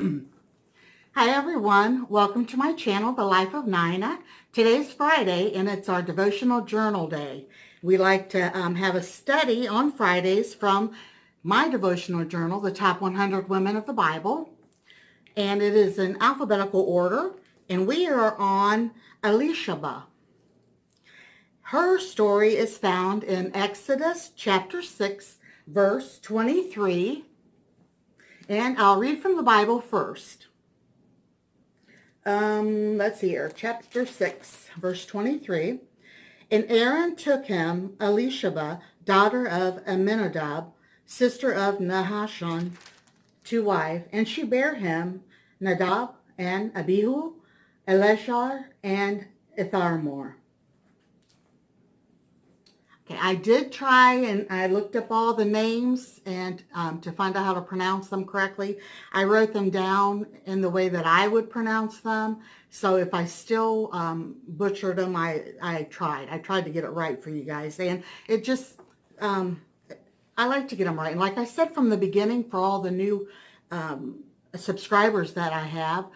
Hi everyone, welcome to my channel, The Life of Nina. Today's Friday and it's our devotional journal day. We like to have a study on Fridays from my devotional journal, The Top 100 Women of the Bible. And it is in alphabetical order and we are on Elisheba. Her story is found in Exodus chapter 6, verse 23. And I'll read from the Bible first. Let's see here, chapter 6, verse 23. And Aaron took him Elisheba, daughter of Amminadab, sister of Nahashon, to wife, and she bare him Nadab and Abihu, Eleazar, and Ithamar. Okay, I did try and I looked up all the names and to find out how to pronounce them correctly. I wrote them down in the way that I would pronounce them. So if I still butchered them, I tried. I tried to get it right for you guys. And it just, I like to get them right. And like I said from the beginning, for all the new subscribers that I have,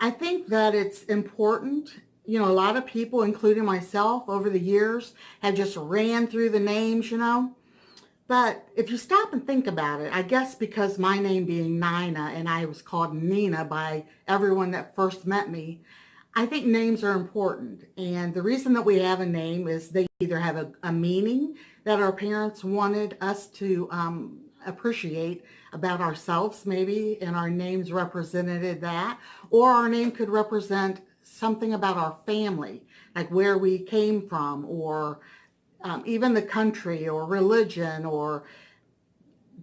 I think that it's important. You know, a lot of people, including myself, over the years have just ran through the names, But if you stop and think about it, I guess because my name being Nina and I was called Nina by everyone that first met me, I think names are important. And the reason that we have a name is they either have a meaning that our parents wanted us to appreciate about ourselves, maybe, and our names represented that, or our name could represent something about our family, like where we came from, or even the country or religion or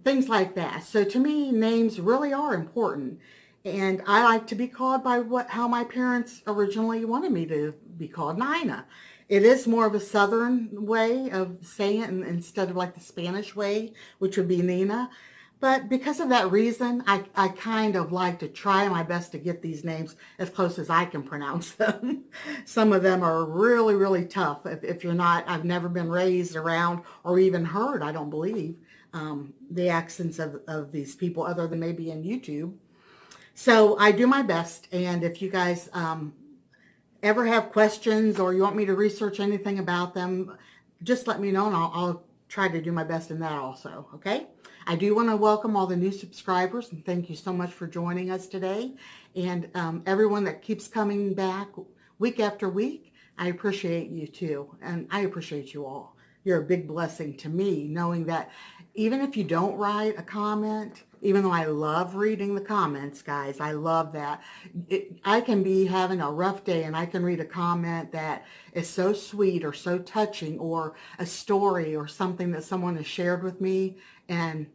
things like that. So to me, names really are important. And I like to be called by how my parents originally wanted me to be called, Nina. It is more of a Southern way of saying it instead of like the Spanish way, which would be Nina. But because of that reason, I kind of like to try my best to get these names as close as I can pronounce them. Some of them are really, really tough. If you're not, I've never been raised around or even heard, I don't believe, the accents of these people other than maybe in YouTube. So I do my best. And if you guys ever have questions or you want me to research anything about them, just let me know and I'll try to do my best in that also, okay? I do want to welcome all the new subscribers and thank you so much for joining us today. And everyone that keeps coming back week after week, I appreciate you too. And I appreciate you all. You're a big blessing to me, knowing that even if you don't write a comment, even though I love reading the comments, guys, I love that. I can be having a rough day and I can read a comment that is so sweet or so touching, or a story or something that someone has shared with me. And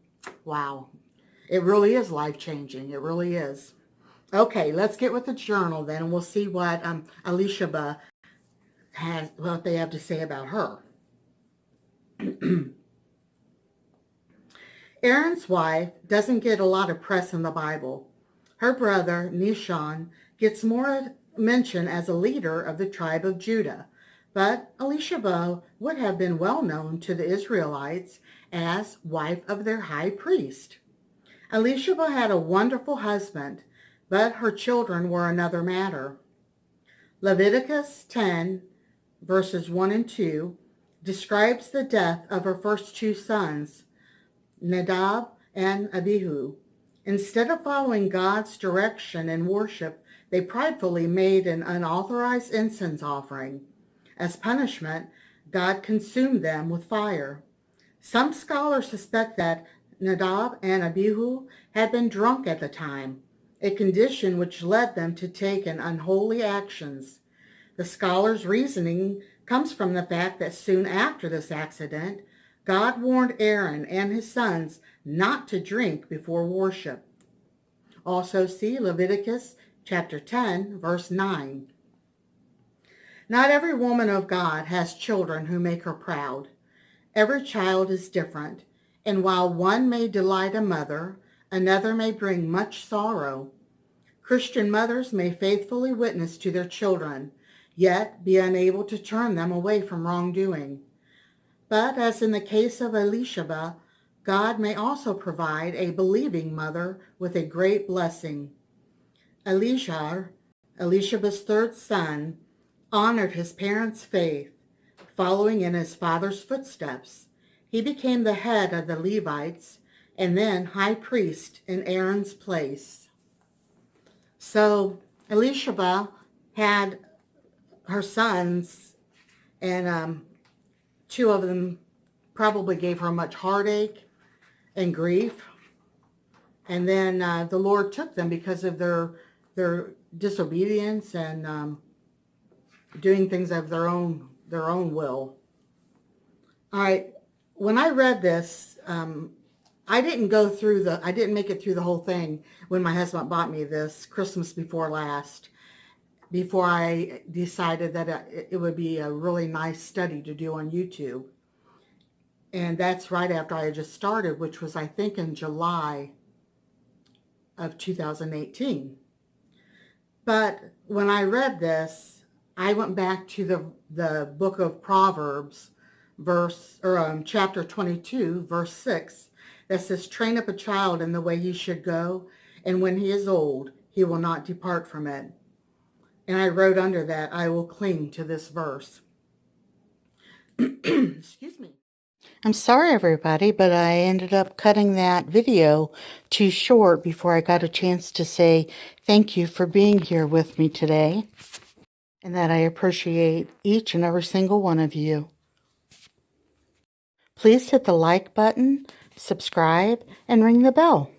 wow, it really is life-changing. It really is. Okay, let's get with the journal then, and we'll see what Elisheba what they have to say about her. Aaron's wife doesn't get a lot of press in the Bible. Her brother, Nishon, gets more mention as a leader of the tribe of Judah, but Elisheba would have been well known to the Israelites as wife of their high priest. Elisheba had a wonderful husband, but her children were another matter. Leviticus 10, verses 1 and 2, describes the death of her first two sons, Nadab and Abihu. Instead of following God's direction in worship, they pridefully made an unauthorized incense offering. As punishment, God consumed them with fire. Some scholars suspect that Nadab and Abihu had been drunk at the time, a condition which led them to take an unholy actions. The scholars' reasoning comes from the fact that soon after this accident, God warned Aaron and his sons not to drink before worship. Also see Leviticus chapter 10, verse 9. Not every woman of God has children who make her proud. Every child is different, and while one may delight a mother, another may bring much sorrow. Christian mothers may faithfully witness to their children, yet be unable to turn them away from wrongdoing. But as in the case of Elisheba, God may also provide a believing mother with a great blessing. Elishaba's third son, honored his parents' faith, following in his father's footsteps. He became the head of the Levites and then high priest in Aaron's place. So Elisheba had her sons, and two of them probably gave her much heartache and grief. And then the Lord took them because of their disobedience and doing things of their own will. All right, when I read this, I didn't make it through the whole thing when my husband bought me this Christmas before last, before I decided that it would be a really nice study to do on YouTube. And that's right after I had just started, which was, I think, in July of 2018. But when I read this, I went back to the book of Proverbs, chapter 22, verse 6, that says, "Train up a child in the way he should go, and when he is old, he will not depart from it." And I wrote under that, "I will cling to this verse." Excuse me. I'm sorry, everybody, but I ended up cutting that video too short before I got a chance to say thank you for being here with me today, and that I appreciate each and every single one of you. Please hit the like button, subscribe, and ring the bell.